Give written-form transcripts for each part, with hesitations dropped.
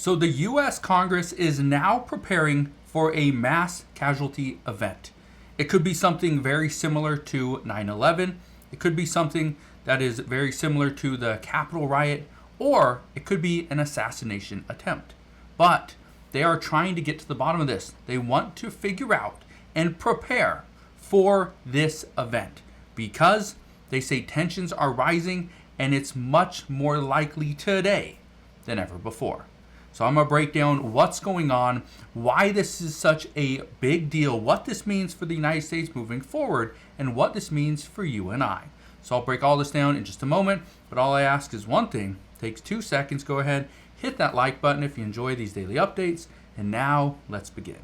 So the U.S. Congress is now preparing for a mass casualty event. It could be something very similar to 9/11. It could be something that is very similar to the Capitol riot, or it could be an assassination attempt. But they are trying to get to the bottom of this. They want to figure out and prepare for this event because they say tensions are rising and it's much more likely today than ever before. So I'm going to break down what's going on, why this is such a big deal, what this means for the United States moving forward, and what this means for you and I. So I'll break all this down in just a moment, but all I ask is one thing. It takes 2 seconds. Go ahead, hit that like button if you enjoy these daily updates. And now let's begin.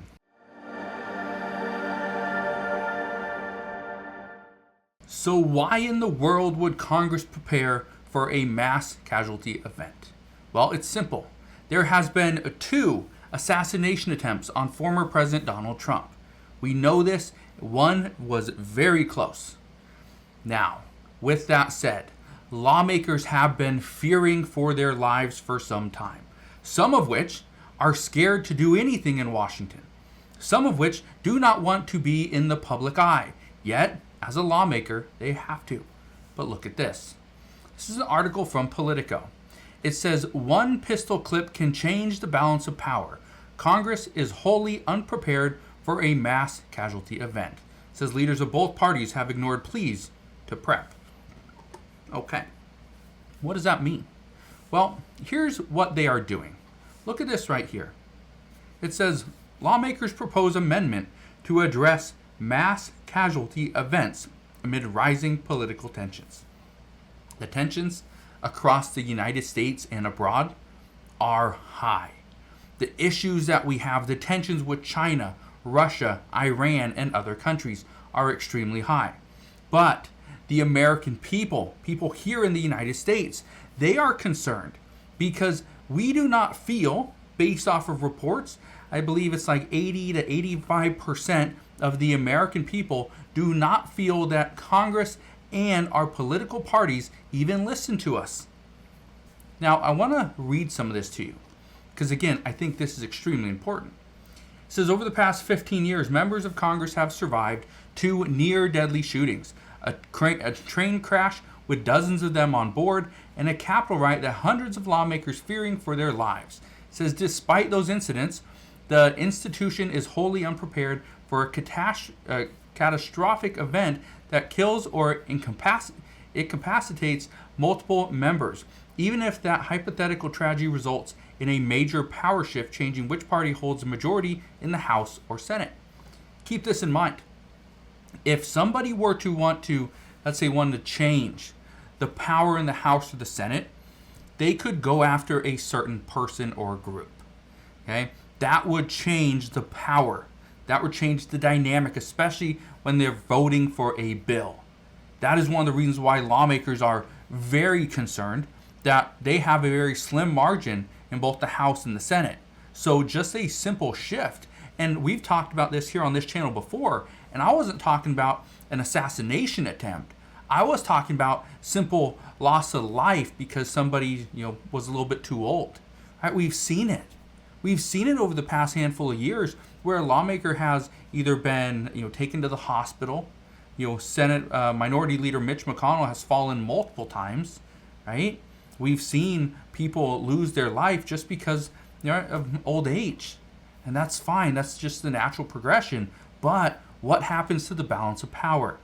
So why in the world would Congress prepare for a mass casualty event? Well, it's simple. There has been 2 assassination attempts on former President Donald Trump. We know this. One was very close. Now, with that said, lawmakers have been fearing for their lives for some time, some of which are scared to do anything in Washington, some of which do not want to be in the public eye. Yet, as a lawmaker, they have to. But look at this. This is an article from Politico. It says, one pistol clip can change the balance of power. Congress is wholly unprepared for a mass casualty event. It says leaders of both parties have ignored pleas to prep. Okay, what does that mean? Well, here's what they are doing. Look at this right here. It says lawmakers propose amendment to address mass casualty events amid rising political tensions. The tensions across the United States and abroad are high. The issues that we have, the tensions with China, Russia, Iran, and other countries are extremely high. But the American people here in the United States, they are concerned because we do not feel, based off of reports, I believe it's like 80 to 85% of the American people do not feel that Congress and our political parties even listen to us. Now, I want to read some of this to you because, again, I think this is extremely important. It says, over the past 15 years, members of Congress have survived 2 near-deadly shootings, a train crash with dozens of them on board, and a Capitol riot that hundreds of lawmakers fearing for their lives. It says, despite those incidents, the institution is wholly unprepared for a catastrophic event that kills or incapacitates multiple members, even if that hypothetical tragedy results in a major power shift changing which party holds a majority in the House or Senate. Keep this in mind. If somebody were to want to, let's say, want to change the power in the House or the Senate, they could go after a certain person or group. Okay? That would change the power. That would change the dynamic, especially when they're voting for a bill. That is one of the reasons why lawmakers are very concerned that they have a very slim margin in both the House and the Senate. So just a simple shift, and we've talked about this here on this channel before, and I wasn't talking about an assassination attempt. I was talking about simple loss of life because somebody, was a little bit too old. Right? We've seen it. We've seen it over the past handful of years where a lawmaker has either been, taken to the hospital. Senate Minority Leader Mitch McConnell has fallen multiple times, right? We've seen people lose their life just because of old age. And that's fine. That's just the natural progression. But what happens to the balance of power?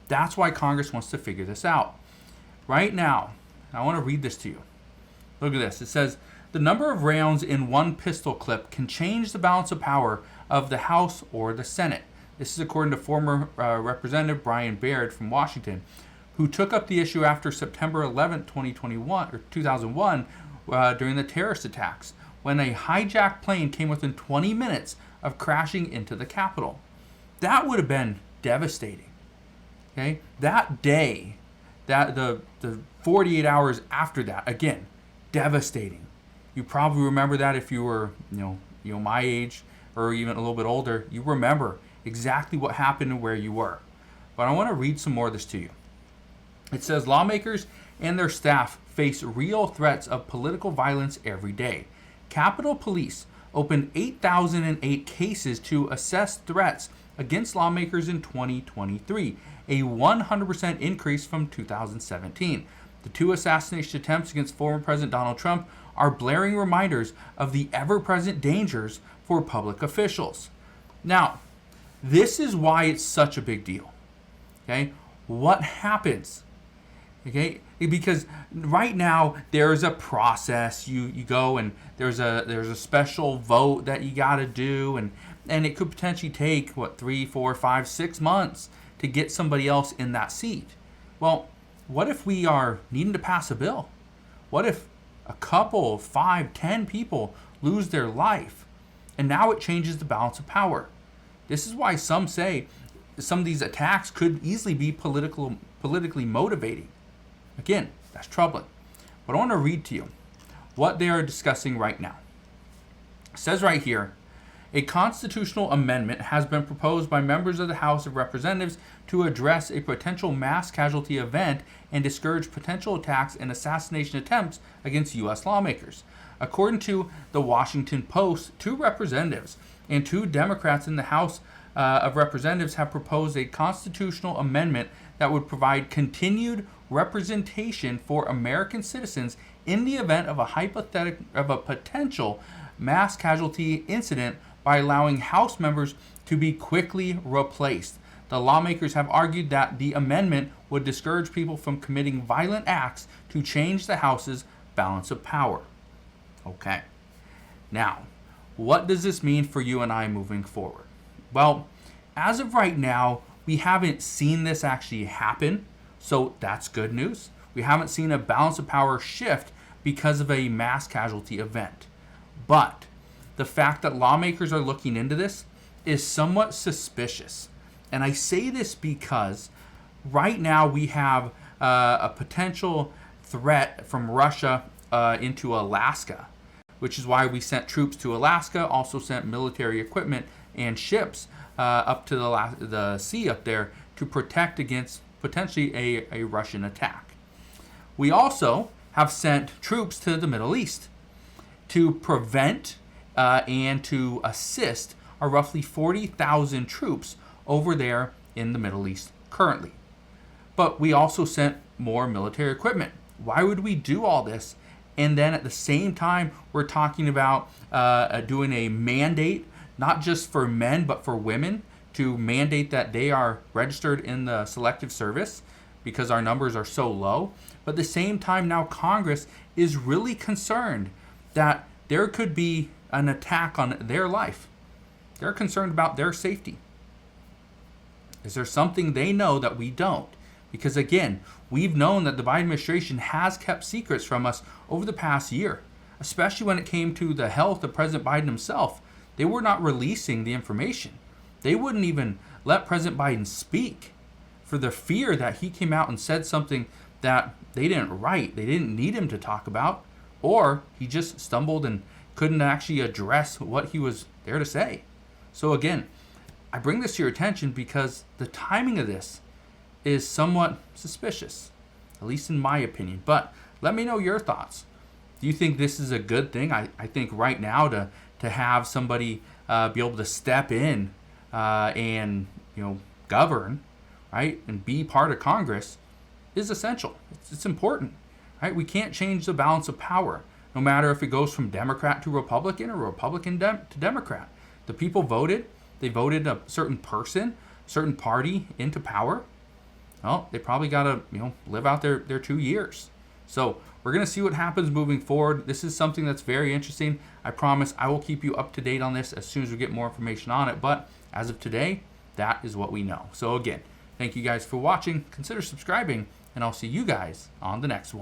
That's why Congress wants to figure this out. Right now, I want to read this to you. Look at this. It says, the number of rounds in one pistol clip can change the balance of power of the House or the Senate. This is according to former Representative Brian Baird from Washington, who took up the issue after September 11, 2001, during the terrorist attacks, when a hijacked plane came within 20 minutes of crashing into the Capitol. That would have been devastating. Okay, that day, the 48 hours after that, again, devastating. You probably remember that if you were, my age or even a little bit older. You remember exactly what happened and where you were. But I want to read some more of this to you. It says, lawmakers and their staff face real threats of political violence every day. Capitol Police opened 8,008 cases to assess threats against lawmakers in 2023, a 100% increase from 2017. The two assassination attempts against former President Donald Trump are blaring reminders of the ever-present dangers for public officials. Now, this is why it's such a big deal. Okay? What happens? Okay? Because right now there's a process. You go and there's a special vote that you got to do, and it could potentially take 3, 4, 5, 6 months to get somebody else in that seat. Well, what if we are needing to pass a bill? What if a couple, 5, 10 people lose their life, and now it changes the balance of power? This is why some say some of these attacks could easily be politically motivating. Again, that's troubling. But I want to read to you what they are discussing right now. It says right here, a constitutional amendment has been proposed by members of the House of Representatives to address a potential mass casualty event and discourage potential attacks and assassination attempts against U.S. lawmakers. According to the Washington Post, 2 representatives and 2 Democrats in the House of Representatives have proposed a constitutional amendment that would provide continued representation for American citizens in the event of a potential mass casualty incident by allowing House members to be quickly replaced. The lawmakers have argued that the amendment would discourage people from committing violent acts to change the House's balance of power. Okay. Now, what does this mean for you and I moving forward? Well, as of right now, we haven't seen this actually happen, so that's good news. We haven't seen a balance of power shift because of a mass casualty event. But the fact that lawmakers are looking into this is somewhat suspicious. And I say this because right now we have a potential threat from Russia into Alaska, which is why we sent troops to Alaska, also sent military equipment and ships up to the sea up there to protect against potentially a Russian attack. We also have sent troops to the Middle East to prevent and to assist our roughly 40,000 troops over there in the Middle East currently. But we also sent more military equipment. Why would we do all this? And then at the same time, we're talking about doing a mandate, not just for men, but for women, to mandate that they are registered in the Selective Service because our numbers are so low. But at the same time, now Congress is really concerned that there could be an attack on their life. They're concerned about their safety. Is there something they know that we don't? Because again, we've known that the Biden administration has kept secrets from us over the past year, especially when it came to the health of President Biden himself. They were not releasing the information. They wouldn't even let President Biden speak for the fear that he came out and said something that they didn't write, they didn't need him to talk about, or he just stumbled and couldn't actually address what he was there to say. So again, I bring this to your attention because the timing of this is somewhat suspicious, at least in my opinion. But let me know your thoughts. Do you think this is a good thing? I think right now to have somebody be able to step in and govern, right, and be part of Congress is essential. It's important, right? We can't change the balance of power, no matter if it goes from Democrat to Republican or Republican to Democrat. The people voted. They voted a certain person, certain party into power. Well, they probably got to live out their 2 years. So we're going to see what happens moving forward. This is something that's very interesting. I promise I will keep you up to date on this as soon as we get more information on it. But as of today, that is what we know. So again, thank you guys for watching. Consider subscribing, and I'll see you guys on the next one.